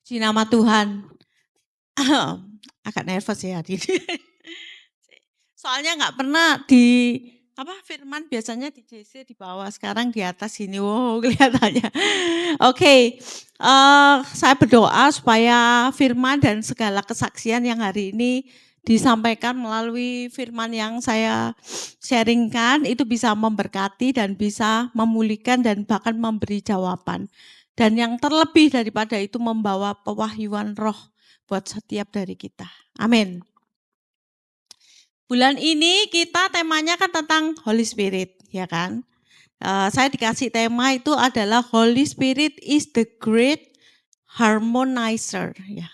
Puji nama Tuhan. Agak nervous ya hari ini. Soalnya nggak pernah firman biasanya di JC di bawah, sekarang di atas sini. Wow, kelihatannya. Oke, saya berdoa supaya firman dan segala kesaksian yang hari ini disampaikan melalui firman yang saya sharingkan itu bisa memberkati dan bisa memulihkan dan bahkan memberi jawaban. Dan yang terlebih daripada itu membawa pewahyuan roh buat setiap dari kita. Amin. Bulan ini kita temanya kan tentang Holy Spirit, ya kan? Saya dikasih tema itu adalah Holy Spirit is the great harmonizer, ya.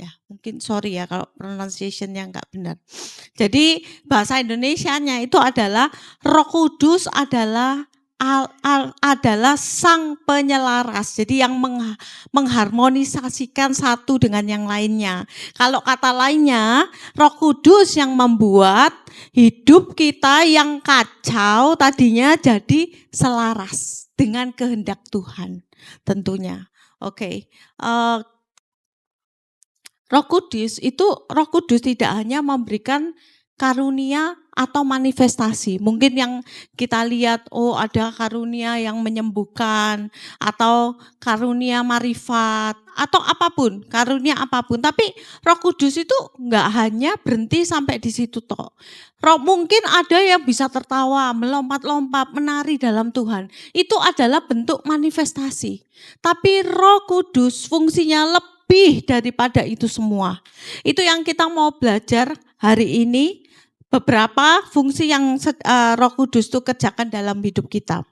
Ya, mungkin sorry ya kalau pronunciation-nya enggak benar. Jadi bahasa Indonesianya itu adalah Roh Kudus adalah sang penyelaras. Jadi yang mengharmonisasikan satu dengan yang lainnya. Kalau kata lainnya, Roh Kudus yang membuat hidup kita yang kacau tadinya jadi selaras dengan kehendak Tuhan tentunya. Oke. Roh Kudus tidak hanya memberikan karunia atau manifestasi. Mungkin yang kita lihat, ada karunia yang menyembuhkan, atau karunia marifat, atau apapun, karunia apapun. Tapi Roh Kudus itu enggak hanya berhenti sampai di situ toh. Mungkin ada yang bisa tertawa, melompat-lompat, menari dalam Tuhan. Itu adalah bentuk manifestasi. Tapi Roh Kudus fungsinya lebih daripada itu semua. Itu yang kita mau belajar hari ini, beberapa fungsi yang Roh Kudus itu kerjakan dalam hidup kita.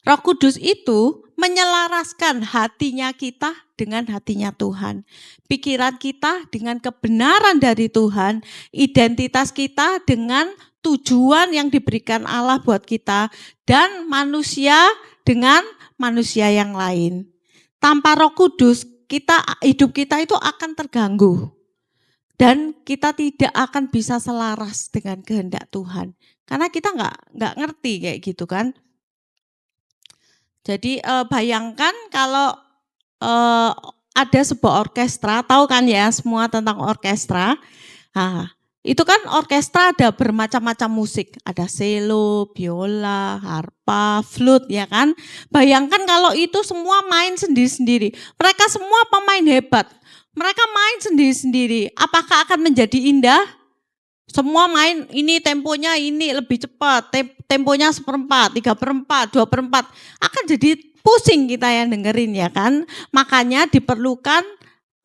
Roh Kudus itu menyelaraskan hatinya kita dengan hatinya Tuhan. Pikiran kita dengan kebenaran dari Tuhan, identitas kita dengan tujuan yang diberikan Allah buat kita, dan manusia dengan manusia yang lain. Tanpa Roh Kudus, hidup kita itu akan terganggu. Dan kita tidak akan bisa selaras dengan kehendak Tuhan. Karena kita nggak ngerti kayak gitu kan. Jadi bayangkan kalau ada sebuah orkestra, tahu kan ya semua tentang orkestra. Nah, itu kan orkestra ada bermacam-macam musik. Ada cello, biola, harpa, flute ya kan. Bayangkan kalau itu semua main sendiri-sendiri. Mereka semua pemain hebat. Mereka main sendiri-sendiri. Apakah akan menjadi indah? Semua main ini temponya ini lebih cepat. Temponya 1/4, 3/4, 2/4. Akan jadi pusing kita yang dengerin ya kan. Makanya diperlukan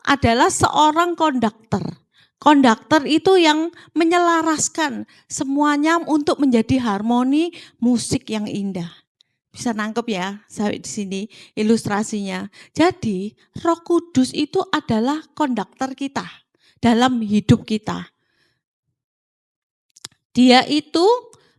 adalah seorang konduktor. Konduktor itu yang menyelaraskan semuanya untuk menjadi harmoni musik yang indah. Bisa nangkep ya sampai di sini ilustrasinya. Jadi Roh Kudus itu adalah konduktor kita dalam hidup kita. Dia itu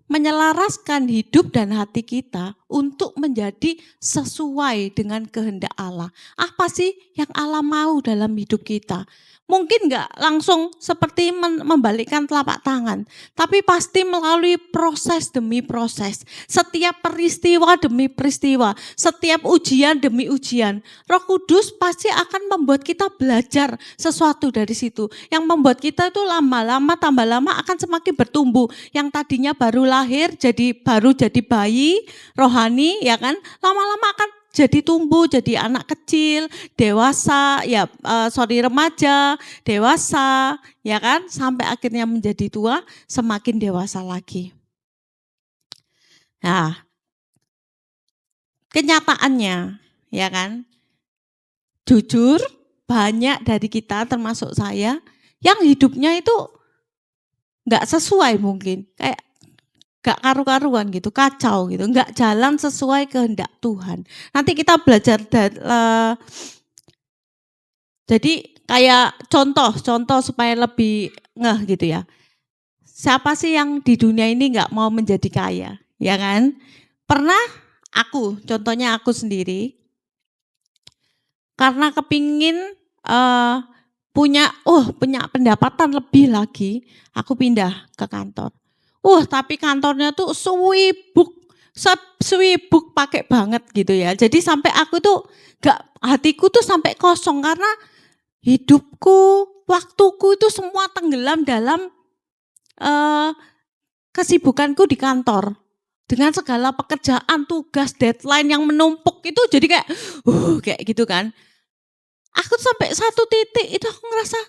menyelaraskan hidup dan hati kita untuk menjadi sesuai dengan kehendak Allah. Apa sih yang Allah mau dalam hidup kita? Mungkin enggak langsung seperti membalikkan telapak tangan, tapi pasti melalui proses demi proses. Setiap peristiwa demi peristiwa, setiap ujian demi ujian. Roh Kudus pasti akan membuat kita belajar sesuatu dari situ. Yang membuat kita itu lama-lama, tambah lama akan semakin bertumbuh. Yang tadinya baru lahir, baru jadi bayi, rohani ya kan, lama-lama akan jadi tumbuh, jadi anak kecil, dewasa, remaja, dewasa, ya kan, sampai akhirnya menjadi tua, semakin dewasa lagi. Nah, kenyataannya, ya kan, jujur banyak dari kita termasuk saya yang hidupnya itu nggak sesuai mungkin, kayak gak karu-karuan gitu, kacau gitu, gak jalan sesuai kehendak Tuhan. Nanti kita belajar jadi kayak contoh supaya lebih ngeh gitu ya. Siapa sih yang di dunia ini gak mau menjadi kaya, ya kan? Pernah contohnya aku sendiri, karena kepingin punya pendapatan lebih lagi, aku pindah ke kantor. Tapi kantornya tuh sibuk Swibuk pakai banget gitu ya. Jadi sampai aku tuh hatiku tuh sampai kosong karena hidupku, waktuku itu semua tenggelam dalam kesibukanku di kantor. Dengan segala pekerjaan, tugas, deadline yang menumpuk itu jadi kayak gitu kan. Aku sampai satu titik itu aku ngerasa,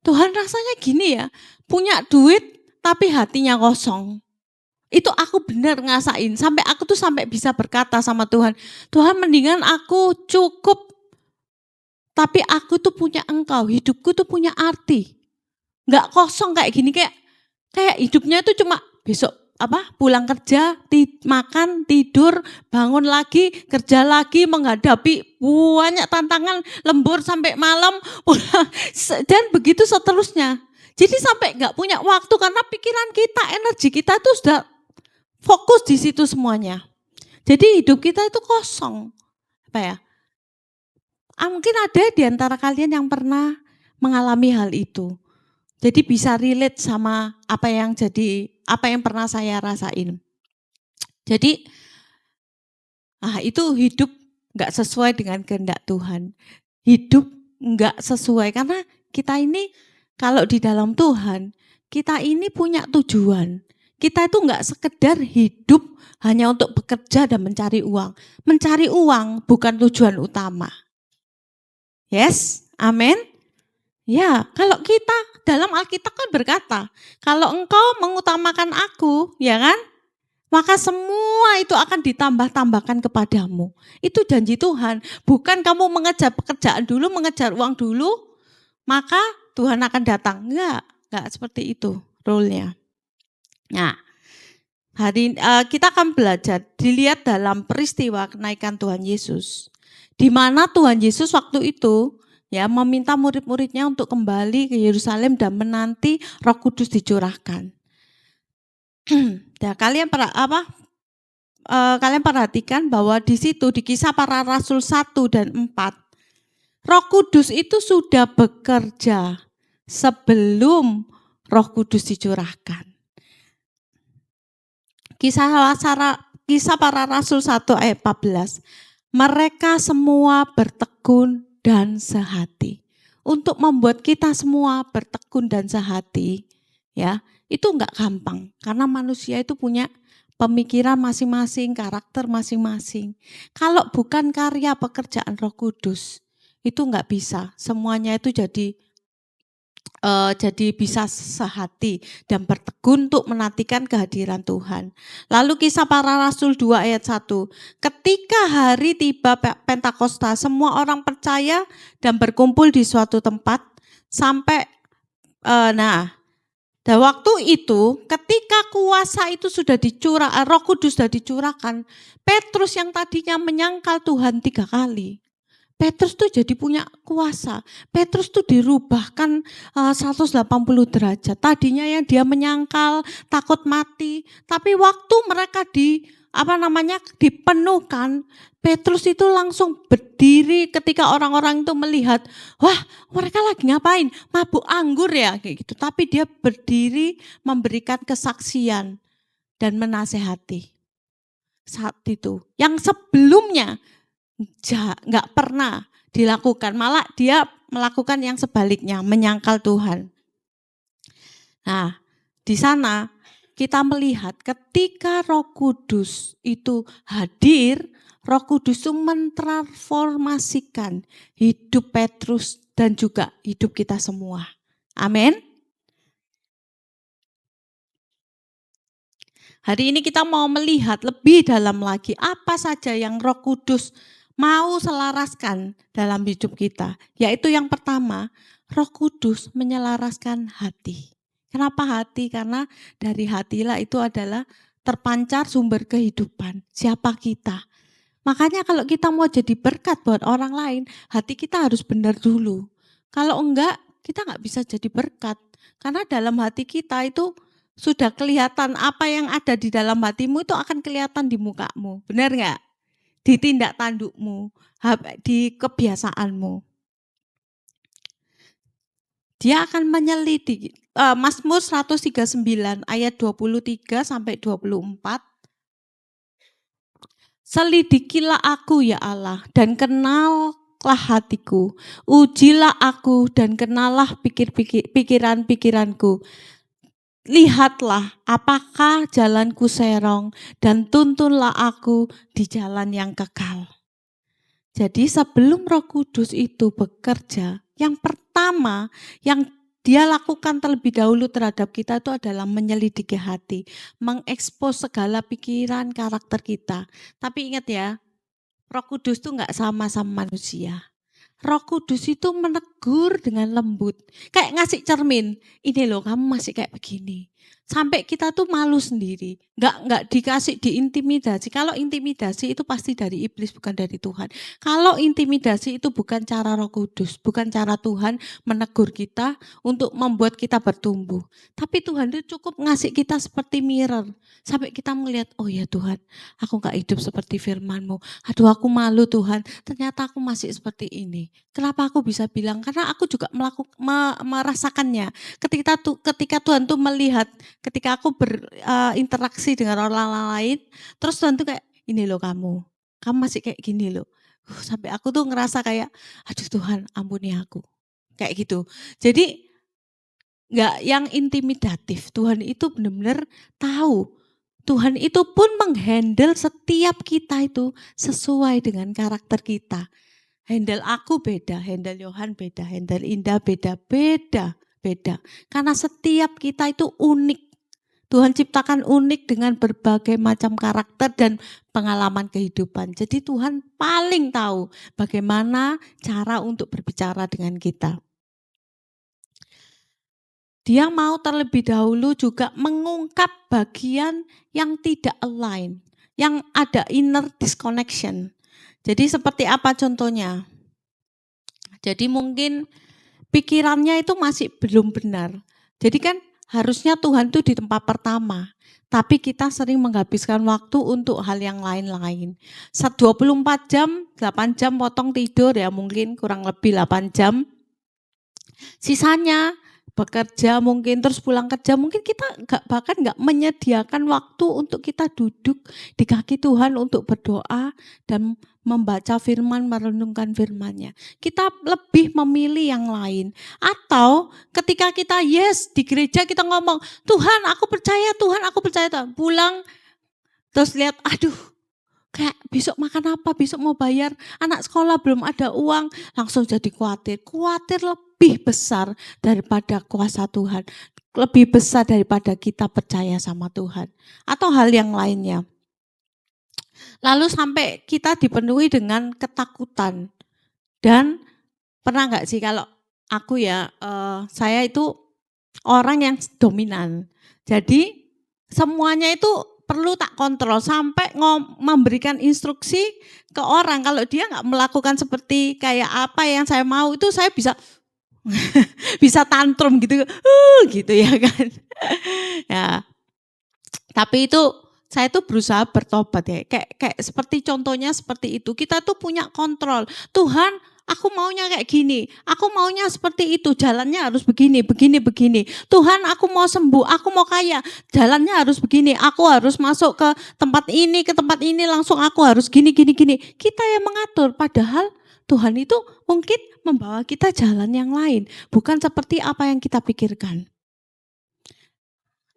Tuhan rasanya gini ya, punya duit tapi hatinya kosong. Itu aku benar ngasain, sampai aku tuh sampai bisa berkata sama Tuhan, Tuhan mendingan aku cukup, tapi aku tuh punya Engkau, hidupku tuh punya arti. Nggak kosong kayak gini, kayak hidupnya itu cuma besok pulang kerja, makan, tidur, bangun lagi, kerja lagi, menghadapi banyak tantangan, lembur sampai malam, pulang, dan begitu seterusnya. Jadi sampai nggak punya waktu karena pikiran kita, energi kita itu sudah fokus di situ semuanya. Jadi hidup kita itu kosong. Mungkin ada di antara kalian yang pernah mengalami hal itu. Jadi bisa relate sama apa yang pernah saya rasain. Jadi itu hidup nggak sesuai dengan kehendak Tuhan. Hidup nggak sesuai karena kita ini kalau di dalam Tuhan, kita ini punya tujuan. Kita itu nggak sekedar hidup hanya untuk bekerja dan mencari uang. Mencari uang bukan tujuan utama. Yes, amin. Ya, kalau kita dalam Alkitab kan berkata, kalau engkau mengutamakan aku, ya kan, maka semua itu akan ditambah-tambahkan kepadamu. Itu janji Tuhan, bukan kamu mengejar pekerjaan dulu, mengejar uang dulu, maka Tuhan akan datang. Enggak seperti itu rule-nya. Nah, kita akan belajar, dilihat dalam peristiwa kenaikan Tuhan Yesus. Di mana Tuhan Yesus waktu itu meminta murid-muridnya untuk kembali ke Yerusalem dan menanti Roh Kudus dicurahkan. Ya, kalian perhatikan bahwa di situ di Kisah Para Rasul 1 dan 4, Roh Kudus itu sudah bekerja sebelum Roh Kudus dicurahkan. Kisah Para Rasul 1 ayat 14. Mereka semua bertekun dan sehati. Untuk membuat kita semua bertekun dan sehati, ya, itu enggak gampang karena manusia itu punya pemikiran masing-masing, karakter masing-masing. Kalau bukan karya pekerjaan Roh Kudus, itu enggak bisa. Semuanya itu jadi bisa sehati dan bertekun untuk menantikan kehadiran Tuhan. Lalu Kisah Para Rasul 2 ayat 1. Ketika hari tiba Pentakosta, semua orang percaya dan berkumpul di suatu tempat sampai dan waktu itu ketika kuasa itu sudah Roh Kudus sudah dicurahkan, Petrus yang tadinya menyangkal Tuhan 3 kali. Petrus tuh jadi punya kuasa. Petrus tuh dirubahkan 180 derajat. Tadinya yang dia menyangkal, takut mati. Tapi waktu mereka dipenuhkan, Petrus itu langsung berdiri ketika orang-orang itu melihat, wah mereka lagi ngapain? Mabuk anggur ya kayak gitu. Tapi dia berdiri memberikan kesaksian dan menasehati. Saat itu, yang sebelumnya nggak pernah dilakukan, malah dia melakukan yang sebaliknya, menyangkal Tuhan. Nah, di sana kita melihat ketika Roh Kudus itu hadir, Roh Kudus itu mentransformasikan hidup Petrus dan juga hidup kita semua. Amin. Hari ini kita mau melihat lebih dalam lagi apa saja yang Roh Kudus mau selaraskan dalam hidup kita. Yaitu yang pertama, Roh Kudus menyelaraskan hati. Kenapa hati? Karena dari hatilah itu adalah terpancar sumber kehidupan. Siapa kita? Makanya kalau kita mau jadi berkat buat orang lain, hati kita harus benar dulu. Kalau enggak, kita enggak bisa jadi berkat. Karena dalam hati kita itu sudah kelihatan apa yang ada di dalam hatimu itu akan kelihatan di mukamu. Benar enggak? Di tindak tandukmu, di kebiasaanmu. Dia akan menyelidiki. Mazmur 139 ayat 23 sampai 24. Selidikilah aku ya Allah dan kenallah hatiku. Ujilah aku dan kenallah pikiran-pikiranku. Lihatlah apakah jalanku serong dan tuntunlah aku di jalan yang kekal. Jadi sebelum Roh Kudus itu bekerja, yang pertama yang dia lakukan terlebih dahulu terhadap kita itu adalah menyelidiki hati, mengekspos segala pikiran karakter kita. Tapi ingat ya, Roh Kudus itu enggak sama manusia. Roh Kudus itu menegur dengan lembut. Kayak ngasih cermin. Ini loh kamu masih kayak begini. Sampai kita tuh malu sendiri. Enggak dikasih diintimidasi. Kalau intimidasi itu pasti dari iblis bukan dari Tuhan. Kalau intimidasi itu bukan cara Roh Kudus. Bukan cara Tuhan menegur kita untuk membuat kita bertumbuh. Tapi Tuhan itu cukup ngasih kita seperti mirror. Sampai kita melihat, oh ya Tuhan, aku enggak hidup seperti firman-Mu. Aduh aku malu Tuhan, ternyata aku masih seperti ini. Kenapa aku bisa bilang? Karena aku juga merasakannya. Ketika Tuhan tuh melihat, ketika aku berinteraksi dengan orang lain, terus Tuhan tuh kayak, ini loh kamu masih kayak gini loh. Sampai aku tuh ngerasa kayak, aduh Tuhan ampuni aku. Kayak gitu. Jadi enggak yang intimidatif. Tuhan itu benar-benar tahu. Tuhan itu pun menghandle setiap kita itu sesuai dengan karakter kita. Handle aku beda, handle Yohan beda, handle Indah beda. Karena setiap kita itu unik. Tuhan ciptakan unik dengan berbagai macam karakter dan pengalaman kehidupan. Jadi Tuhan paling tahu bagaimana cara untuk berbicara dengan kita. Dia mau terlebih dahulu juga mengungkap bagian yang tidak align, yang ada inner disconnection. Jadi seperti apa contohnya? Jadi mungkin pikirannya itu masih belum benar. Jadi kan harusnya Tuhan itu di tempat pertama. Tapi kita sering menghabiskan waktu untuk hal yang lain-lain. 24 jam, 8 jam potong tidur ya mungkin kurang lebih 8 jam. Sisanya bekerja mungkin terus pulang kerja mungkin kita bahkan nggak menyediakan waktu untuk kita duduk di kaki Tuhan untuk berdoa dan membaca firman, merenungkan firman-Nya. Kita lebih memilih yang lain. Atau ketika kita di gereja kita ngomong, Tuhan aku percaya, Tuhan aku percaya. Pulang terus lihat, aduh kayak besok makan apa, besok mau bayar anak sekolah belum ada uang, langsung jadi khawatir lebih besar daripada kuasa Tuhan, lebih besar daripada kita percaya sama Tuhan, atau hal yang lainnya. Lalu sampai kita dipenuhi dengan ketakutan. Dan pernah nggak sih kalau aku ya, saya itu orang yang dominan. Jadi semuanya itu perlu tak kontrol sampai memberikan instruksi ke orang. Kalau dia nggak melakukan seperti kayak apa yang saya mau itu saya bisa bisa tantrum gitu ya kan. Ya. Tapi itu saya tuh berusaha bertobat ya. Kayak seperti contohnya seperti itu. Kita tuh punya kontrol. Tuhan, aku maunya kayak gini. Aku maunya seperti itu. Jalannya harus begini. Tuhan, aku mau sembuh. Aku mau kaya. Jalannya harus begini. Aku harus masuk ke tempat ini, langsung aku harus gini. Kita yang mengatur. Padahal Tuhan itu mungkin membawa kita jalan yang lain. Bukan seperti apa yang kita pikirkan.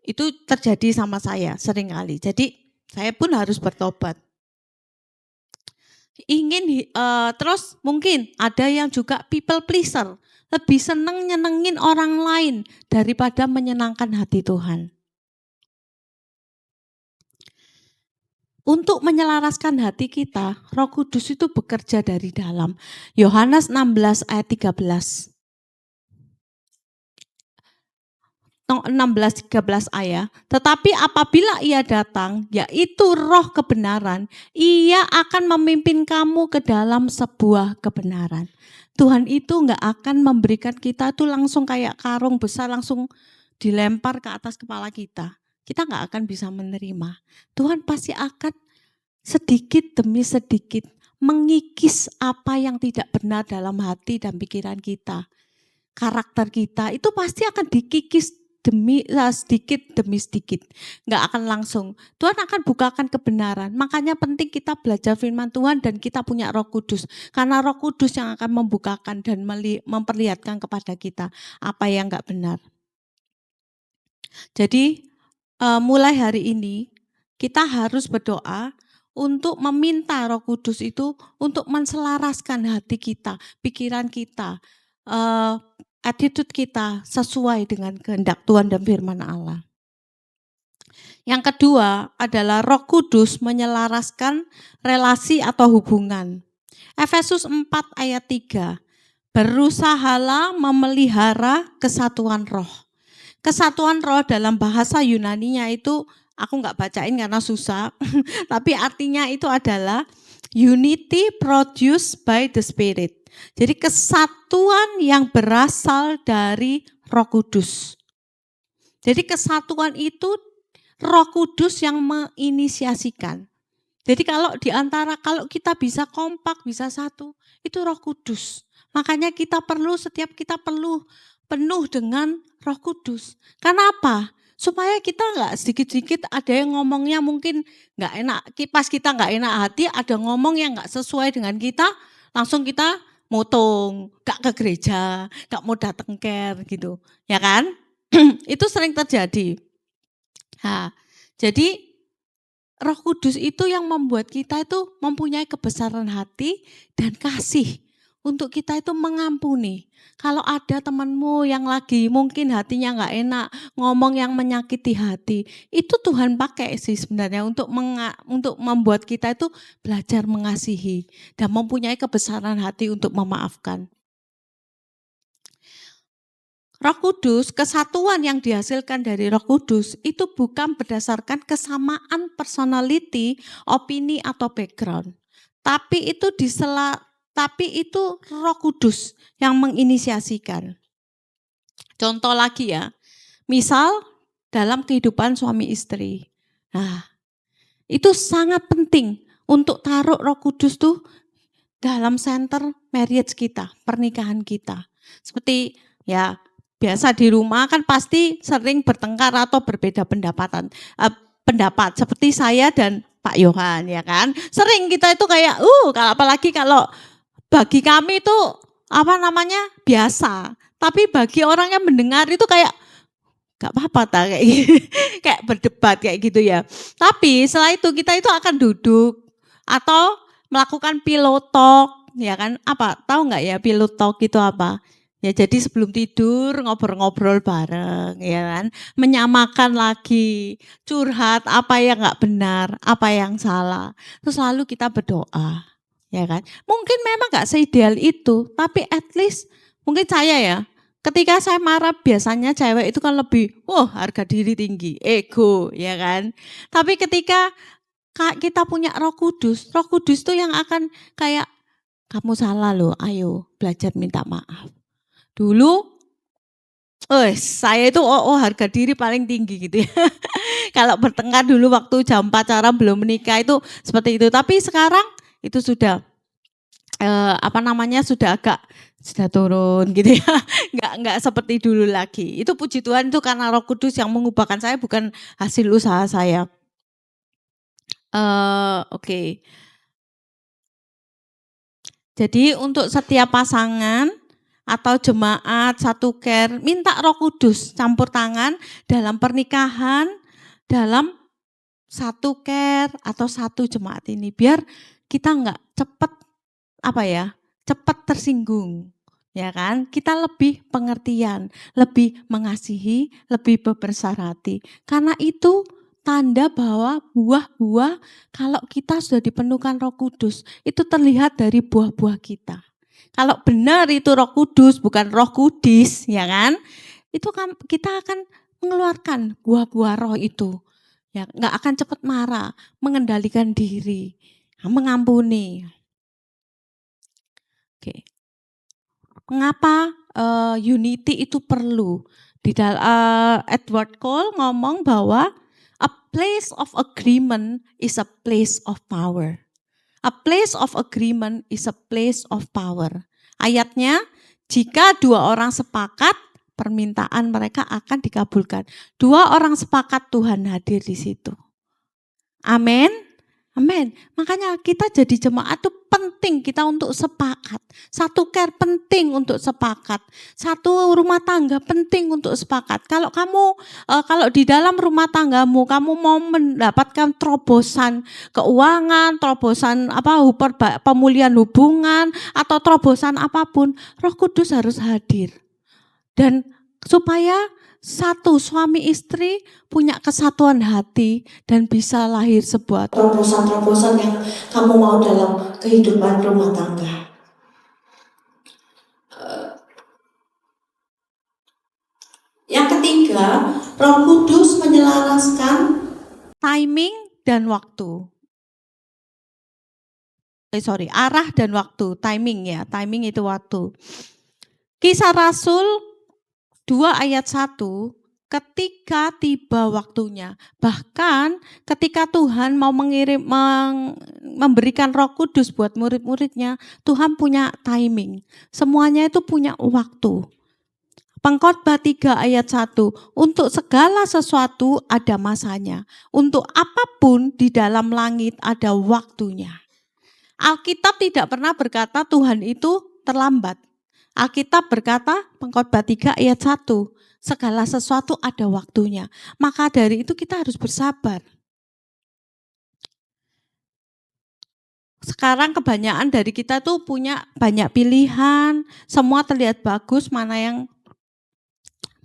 Itu terjadi sama saya sering kali. Jadi saya pun harus bertobat. Terus mungkin ada yang juga people pleaser. Lebih senang nyenengin orang lain daripada menyenangkan hati Tuhan. Untuk menyelaraskan hati kita, Roh Kudus itu bekerja dari dalam. Yohanes 16 ayat 13. 16-13 ayat, tetapi apabila ia datang, yaitu roh kebenaran, ia akan memimpin kamu ke dalam sebuah kebenaran. Tuhan itu enggak akan memberikan kita tuh langsung kayak karung besar langsung dilempar ke atas kepala kita. Kita enggak akan bisa menerima. Tuhan pasti akan sedikit demi sedikit mengikis apa yang tidak benar dalam hati dan pikiran kita. Karakter kita itu pasti akan dikikis sedikit demi sedikit. Nggak akan langsung. Tuhan akan bukakan kebenaran. Makanya penting kita belajar firman Tuhan dan kita punya Roh Kudus. Karena Roh Kudus yang akan membukakan dan memperlihatkan kepada kita apa yang nggak benar. Jadi mulai hari ini kita harus berdoa untuk meminta Roh Kudus itu untuk menselaraskan hati kita, pikiran kita, attitude kita sesuai dengan kehendak Tuhan dan firman Allah. Yang kedua adalah Roh Kudus menyelaraskan relasi atau hubungan. Efesus 4 ayat 3. Berusahalah memelihara kesatuan roh. Kesatuan roh dalam bahasa Yunaninya itu, aku nggak bacain karena susah, tapi artinya itu adalah unity produced by the Spirit. Jadi kesatuan yang berasal dari Roh Kudus. Jadi kesatuan itu Roh Kudus yang menginisiasikan. Jadi kalau kita bisa kompak, bisa satu, itu Roh Kudus. Makanya setiap kita perlu penuh dengan Roh Kudus. Karena apa? Supaya kita nggak sedikit-sedikit ada yang ngomongnya mungkin nggak enak. Pas kita nggak enak hati, ada ngomong yang nggak sesuai dengan kita, langsung kita motong, nggak ke gereja, nggak mau datang care gitu, ya kan? Itu sering terjadi. Nah, jadi Roh Kudus itu yang membuat kita itu mempunyai kebesaran hati dan kasih. Untuk kita itu mengampuni. Kalau ada temanmu yang lagi mungkin hatinya nggak enak, ngomong yang menyakiti hati, itu Tuhan pakai sih sebenarnya untuk membuat kita itu belajar mengasihi dan mempunyai kebesaran hati untuk memaafkan. Roh Kudus, kesatuan yang dihasilkan dari Roh Kudus itu bukan berdasarkan kesamaan personality, opini atau background, tapi itu Roh Kudus yang menginisiasikan. Contoh lagi ya, misal dalam kehidupan suami istri. Nah, itu sangat penting untuk taruh Roh Kudus tuh dalam center marriage kita, pernikahan kita. Seperti ya biasa di rumah kan pasti sering bertengkar atau berbeda pendapat seperti saya dan Pak Yohan, ya kan. Sering kita itu kayak apalagi kalau bagi kami itu biasa, tapi bagi orang yang mendengar itu kayak gak apa-apa kayak kayak berdebat kayak gitu ya. Tapi setelah itu kita itu akan duduk atau melakukan pillow talk, ya kan? Tahu nggak ya pillow talk itu apa? Ya jadi sebelum tidur ngobrol-ngobrol bareng, ya kan? Menyamakan lagi, curhat apa yang nggak benar, apa yang salah. Terus lalu kita berdoa. Ya kan? Mungkin memang gak seideal itu, tapi at least mungkin saya ya, ketika saya marah biasanya cewek itu kan lebih, harga diri tinggi, ego, ya kan. Tapi ketika kita punya Roh Kudus itu yang akan kayak, kamu salah loh, ayo belajar minta maaf. Dulu, saya itu harga diri paling tinggi gitu ya. Kalau bertengkar dulu waktu jam pacaran belum menikah itu seperti itu, tapi sekarang itu sudah sudah turun gitu ya, nggak seperti dulu lagi. Itu puji Tuhan itu karena Roh Kudus yang mengubahkan saya, bukan hasil usaha saya. Oke. Jadi untuk setiap pasangan atau jemaat satu care, minta Roh Kudus campur tangan dalam pernikahan, dalam satu care atau satu jemaat ini, biar kita nggak cepat tersinggung, ya kan? Kita lebih pengertian, lebih mengasihi, lebih berbesar hati. Karena itu tanda bahwa buah-buah kalau kita sudah dipenuhkan Roh Kudus, itu terlihat dari buah-buah kita. Kalau benar itu Roh Kudus, bukan Roh Kudis, ya kan? Itu kan kita akan mengeluarkan buah-buah roh itu. Ya, nggak akan cepat marah, mengendalikan diri, mengampuni. Oke. Mengapa unity itu perlu? Di dalam Edward Cole ngomong bahwa a place of agreement is a place of power. A place of agreement is a place of power. Ayatnya, jika dua orang sepakat, permintaan mereka akan dikabulkan. 2 orang sepakat, Tuhan hadir di situ. Amin. Amin. Makanya kita jadi jemaat itu penting kita untuk sepakat. Satu care penting untuk sepakat. Satu rumah tangga penting untuk sepakat. Kalau kamu kalau di dalam rumah tanggamu kamu mau mendapatkan terobosan keuangan, terobosan pemulihan hubungan atau terobosan apapun, Roh Kudus harus hadir. Dan supaya satu suami istri punya kesatuan hati dan bisa lahir sebuah terobosan-terobosan yang kamu mau dalam kehidupan rumah tangga. Yang ketiga, Roh Kudus menyelaraskan timing dan waktu. Arah dan waktu, timing ya, timing itu waktu. Kisah Rasul 2 ayat 1, ketika tiba waktunya. Bahkan ketika Tuhan mau memberikan Roh Kudus buat murid-muridnya, Tuhan punya timing. Semuanya itu punya waktu. Pengkhotbah 3 ayat 1, untuk segala sesuatu ada masanya. Untuk apapun di dalam langit ada waktunya. Alkitab tidak pernah berkata Tuhan itu terlambat. Alkitab berkata, Pengkhotbah 3 ayat 1, segala sesuatu ada waktunya. Maka dari itu kita harus bersabar. Sekarang kebanyakan dari kita tuh punya banyak pilihan, semua terlihat bagus, mana yang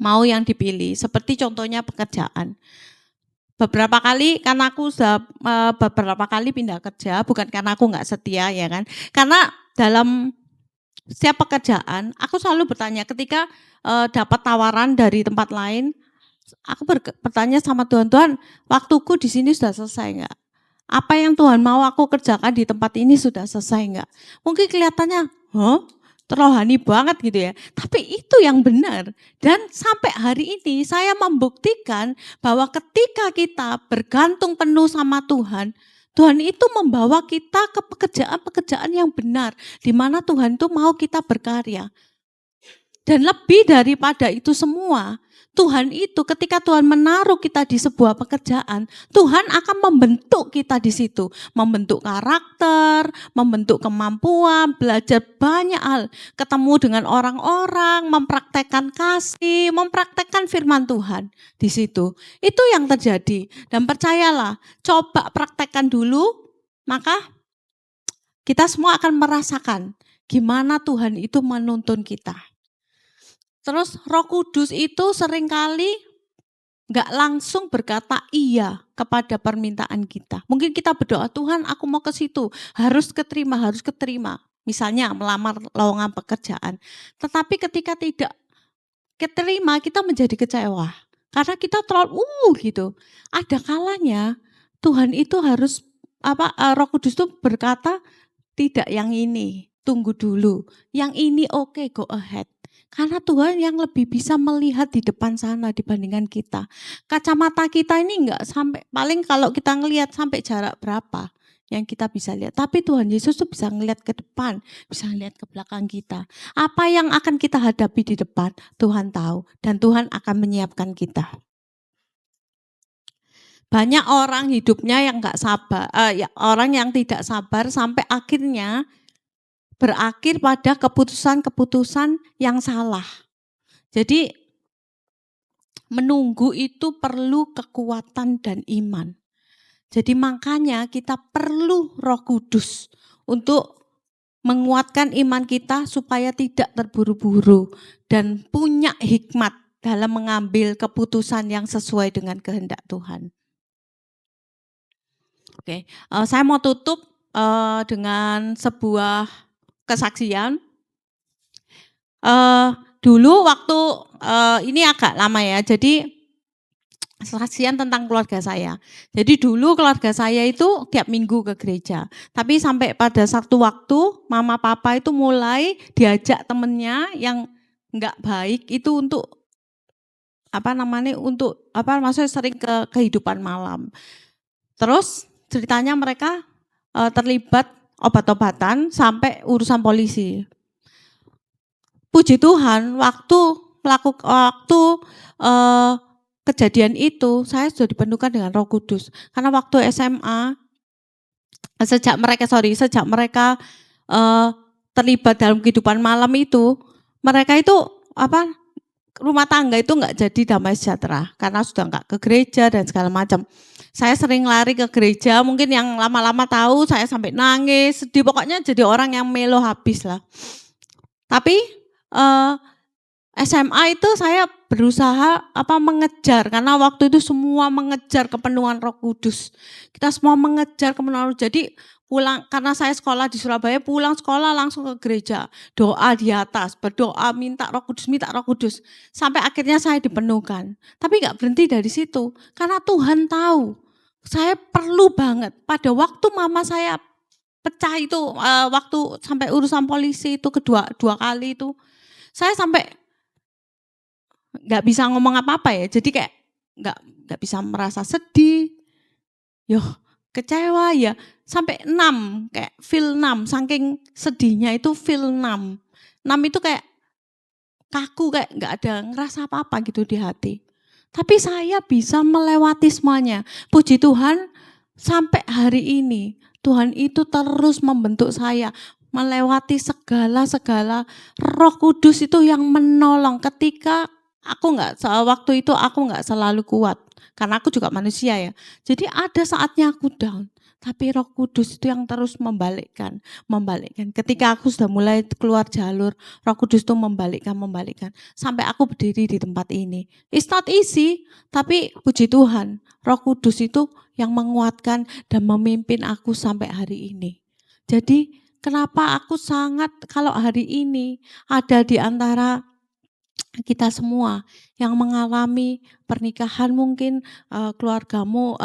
mau yang dipilih. Seperti contohnya pekerjaan. Beberapa kali, karena aku sudah beberapa kali pindah kerja, bukan karena aku nggak setia ya kan. Karena dalam setiap pekerjaan, aku selalu bertanya ketika dapat tawaran dari tempat lain, aku bertanya sama Tuhan, waktuku di sini sudah selesai enggak? Apa yang Tuhan mau aku kerjakan di tempat ini sudah selesai enggak? Mungkin kelihatannya, terrohani banget gitu ya. Tapi itu yang benar. Dan sampai hari ini saya membuktikan bahwa ketika kita bergantung penuh sama Tuhan, Tuhan itu membawa kita ke pekerjaan-pekerjaan yang benar, di mana Tuhan itu mau kita berkarya. Dan lebih daripada itu semua, Tuhan itu ketika Tuhan menaruh kita di sebuah pekerjaan, Tuhan akan membentuk kita di situ, membentuk karakter, membentuk kemampuan, belajar banyak hal, ketemu dengan orang-orang, mempraktekkan kasih, mempraktekkan firman Tuhan di situ. Itu yang terjadi. Dan percayalah, coba praktekkan dulu, maka kita semua akan merasakan gimana Tuhan itu menuntun kita. Terus Roh Kudus itu seringkali gak langsung berkata iya kepada permintaan kita. Mungkin kita berdoa, Tuhan aku mau ke situ, harus keterima. Misalnya melamar lowongan pekerjaan. Tetapi ketika tidak keterima, kita menjadi kecewa. Karena kita terlalu gitu. Ada kalanya Tuhan itu harus Roh Kudus itu berkata, tidak yang ini, tunggu dulu. Yang ini oke, go ahead. Karena Tuhan yang lebih bisa melihat di depan sana dibandingkan kita. Kacamata kita ini enggak sampai, paling kalau kita ngelihat sampai jarak berapa yang kita bisa lihat. Tapi Tuhan Yesus tuh bisa ngelihat ke depan, bisa ngelihat ke belakang kita. Apa yang akan kita hadapi di depan, Tuhan tahu. Dan Tuhan akan menyiapkan kita. Banyak orang hidupnya yang enggak sabar, orang yang tidak sabar sampai akhirnya berakhir pada keputusan-keputusan yang salah. Jadi menunggu itu perlu kekuatan dan iman. Jadi makanya kita perlu Roh Kudus untuk menguatkan iman kita supaya tidak terburu-buru dan punya hikmat dalam mengambil keputusan yang sesuai dengan kehendak Tuhan. Oke, saya mau tutup dengan sebuah kesaksian. Dulu waktu ini agak lama ya, jadi kesaksian tentang keluarga saya. Jadi dulu keluarga saya itu tiap minggu ke gereja. Tapi sampai pada satu waktu mama papa itu mulai diajak temennya yang enggak baik itu untuk maksudnya sering ke kehidupan malam. Terus ceritanya mereka terlibat obat-obatan sampai urusan polisi. Puji Tuhan, waktu waktu kejadian itu saya sudah dipenuhkan dengan Roh Kudus. Karena waktu SMA sejak mereka terlibat dalam kehidupan malam itu, mereka itu rumah tangga itu nggak jadi damai sejahtera karena sudah nggak ke gereja dan segala macam. Saya sering lari ke gereja, mungkin yang lama-lama tahu saya sampai nangis, sedih, pokoknya jadi orang yang melo habis lah. Tapi SMA itu saya berusaha mengejar, karena waktu itu semua mengejar kepenuhan Roh Kudus. Kita semua mengejar kepenuhan Roh Kudus. Jadi pulang, karena saya sekolah di Surabaya, pulang sekolah langsung ke gereja, doa di atas, berdoa minta Roh Kudus, sampai akhirnya saya dipenuhkan. Tapi nggak berhenti dari situ, karena Tuhan tahu saya perlu banget. Pada waktu mama saya pecah itu, waktu sampai urusan polisi itu dua kali itu, saya sampai nggak bisa ngomong apa-apa ya, jadi kayak nggak bisa merasa sedih, kecewa ya, sampai 6, kayak feel 6, saking sedihnya itu feel 6 itu kayak kaku, kayak nggak ada ngerasa apa-apa gitu di hati. Tapi saya bisa melewati semuanya, puji Tuhan. Sampai hari ini Tuhan itu terus membentuk saya, melewati segala Roh Kudus itu yang menolong ketika waktu itu aku nggak selalu kuat, karena aku juga manusia ya. Jadi ada saatnya aku down, tapi Roh Kudus itu yang terus membalikkan. Ketika aku sudah mulai keluar jalur, Roh Kudus itu membalikkan. Sampai aku berdiri di tempat ini. It's not easy, tapi puji Tuhan, Roh Kudus itu yang menguatkan dan memimpin aku sampai hari ini. Jadi kenapa aku kalau hari ini ada di antara kita semua yang mengalami pernikahan, mungkin keluargamu,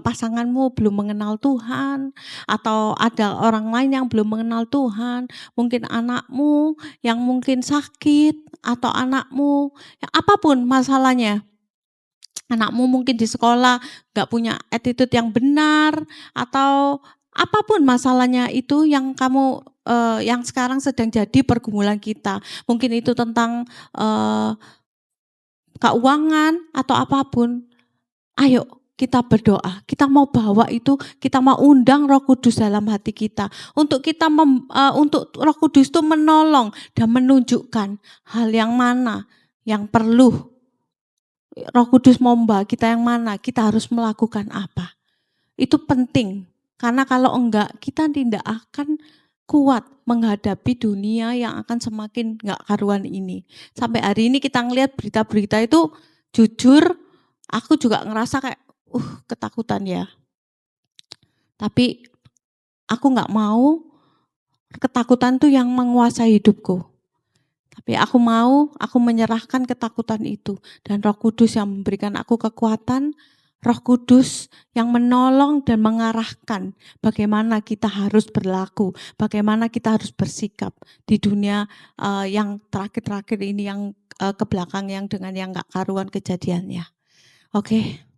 pasanganmu belum mengenal Tuhan, atau ada orang lain yang belum mengenal Tuhan, mungkin anakmu yang mungkin sakit, atau anakmu, apapun masalahnya. Anakmu mungkin di sekolah gak punya attitude yang benar, atau apapun masalahnya itu yang kamu yang sekarang sedang jadi pergumulan kita. Mungkin itu tentang keuangan atau apapun. Ayo kita berdoa, kita mau bawa itu, kita mau undang Roh Kudus dalam hati kita. Untuk untuk Roh Kudus itu menolong dan menunjukkan hal yang mana yang perlu. Roh Kudus mau membawa kita yang mana, kita harus melakukan apa. Itu penting, karena kalau enggak kita tidak akan kuat menghadapi dunia yang akan semakin enggak karuan ini. Sampai hari ini kita ngelihat berita-berita itu, jujur aku juga ngerasa kayak ketakutan ya. Tapi aku enggak mau ketakutan itu yang menguasai hidupku. Tapi aku menyerahkan ketakutan itu, dan Roh Kudus yang memberikan aku kekuatan, Roh Kudus yang menolong dan mengarahkan bagaimana kita harus berlaku, bagaimana kita harus bersikap di dunia yang terakhir-terakhir ini, yang ke belakang, yang dengan yang gak karuan kejadiannya. Oke.